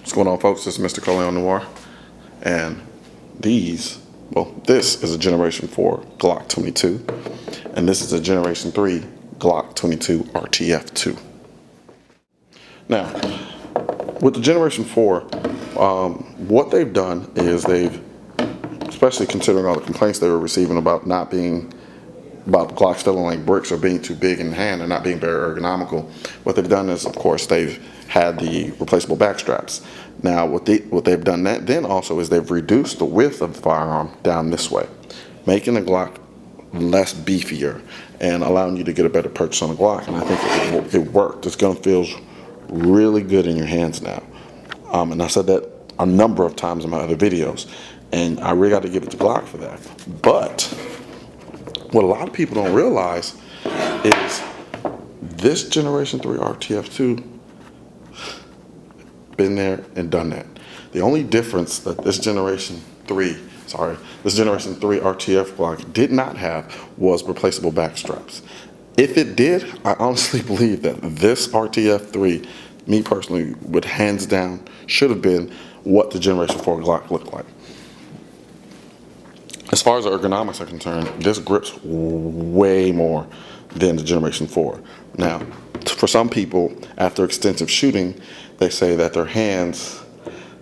What's going on, folks? This is Mr. Corleone Noir, and this is a Generation 4 Glock 22, and this is a Generation 3 Glock 22 RTF2. Now, with the Generation 4, what they've done is especially considering all the complaints they were receiving about about the Glocks feeling like bricks or being too big in hand and not being very ergonomical, what they've done is, of course, they've had the replaceable back straps. Now, what they've done then also is they've reduced the width of the firearm down this way, making the Glock less beefier and allowing you to get a better purchase on the Glock. And I think it worked. This gun feels really good in your hands now. And I said that a number of times in my other videos, and I really got to give it to Glock for that. But what a lot of people don't realize is this Generation 3 RTF2 been there and done that. The only difference that this Generation 3 RTF Glock did not have was replaceable back straps. If it did, I honestly believe that this RTF3, me personally, would hands down should have been what the Generation 4 Glock looked like. As far as the ergonomics are concerned, this grips way more than the Generation 4. Now, for some people, after extensive shooting, they say that their hands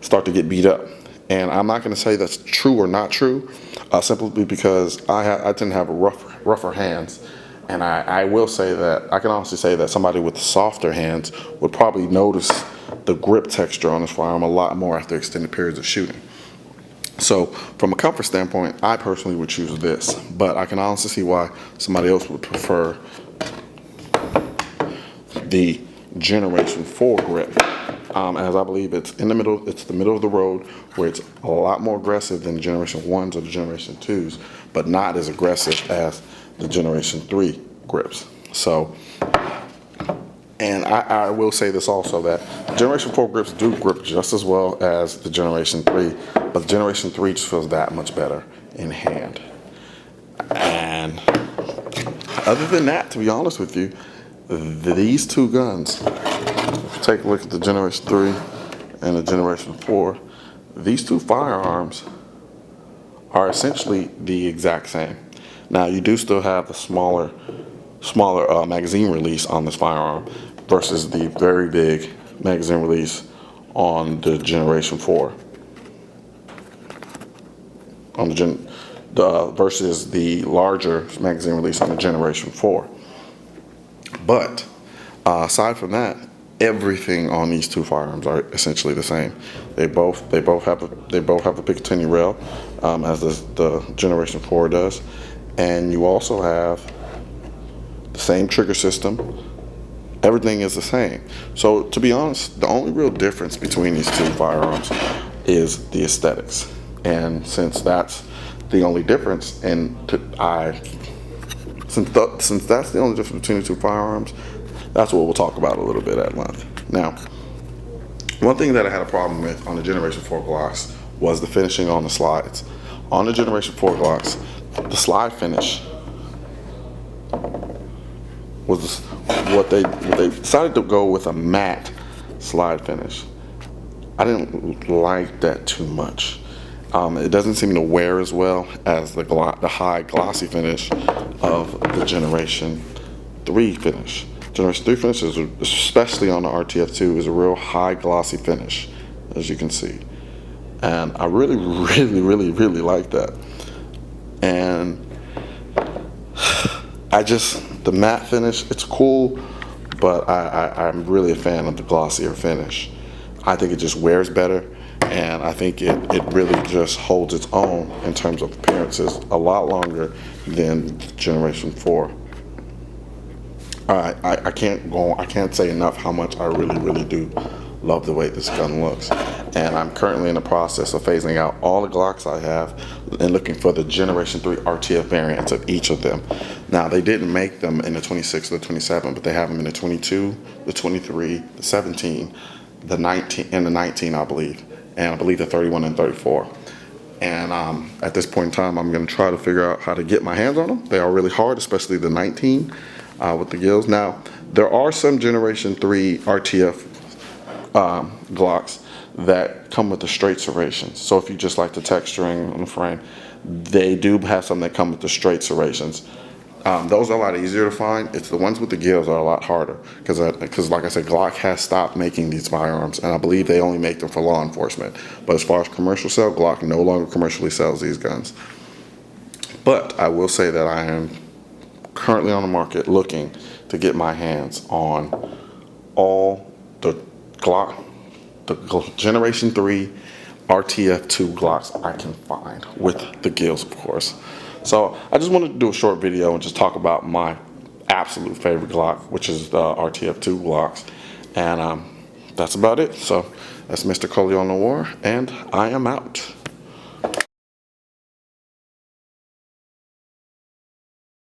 start to get beat up. And I'm not going to say that's true or not true, simply because I tend to have rougher hands. And I will say that, I can honestly say that somebody with softer hands would probably notice the grip texture on this firearm a lot more after extended periods of shooting. So from a comfort standpoint, I personally would choose this, but I can honestly see why somebody else would prefer the Generation 4 grip, as I believe it's in the middle. It's the middle of the road, where it's a lot more aggressive than the Generation 1s or the Generation 2s, but not as aggressive as the Generation 3 grips. So, and I will say this also, that Generation 4 grips do grip just as well as the Generation 3, but the Generation 3 just feels that much better in hand. And other than that, to be honest with you, these two guns, if you take a look at the Generation 3 and the Generation 4, these two firearms are essentially the exact same. Now, you do still have the smaller magazine release on this firearm versus the very big magazine release on the Generation 4. Versus the larger magazine release on the Generation 4. But aside from that, everything on these two firearms are essentially the same. They both have a Picatinny rail, as the Generation 4 does, and you also have the same trigger system. Everything is the same. So to be honest, the only real difference between these two firearms is the aesthetics. And since that's the only difference, since that's the only difference between the two firearms, that's what we'll talk about a little bit at length. Now, one thing that I had a problem with on the Generation 4 Glocks was the finishing on the slides. On the Generation 4 Glocks, the slide finish was what they decided to go with, a matte slide finish. I didn't like that too much. It doesn't seem to wear as well as the high glossy finish of the Generation 3 finish. Generation 3 finish, especially on the RTF2, is a real high glossy finish, as you can see. And I really like that. And the matte finish, it's cool, but I'm really a fan of the glossier finish. I think it just wears better, and I think it really just holds its own in terms of appearances a lot longer than Generation 4. I can't say enough how much I really do love the way this gun looks. And I'm currently in the process of phasing out all the Glocks I have and looking for the Generation 3 RTF variants of each of them. Now, they didn't make them in the 26 or the 27, but they have them in the 22, the 23, the 17, the 19, and the 19, I believe. And I believe the 31 and 34. And at this point in time, I'm going to try to figure out how to get my hands on them. They are really hard, especially the 19 with the gills. Now, there are some Generation 3 RTF Glocks that come with the straight serrations. So if you just like the texturing on the frame, they do have some that come with the straight serrations. Those are a lot easier to find. It's the ones with the gills are a lot harder because like I said, Glock has stopped making these firearms, and I believe they only make them for law enforcement. But as far as commercial sale, Glock no longer commercially sells these guns. But I will say that I am currently on the market looking to get my hands on all the Glock, the Generation 3 RTF2 Glocks I can find, with the gills, of course. So I just wanted to do a short video and just talk about my absolute favorite Glock, which is the RTF2 Glocks. And that's about it. So that's Mr. Corleone Noir, and I am out.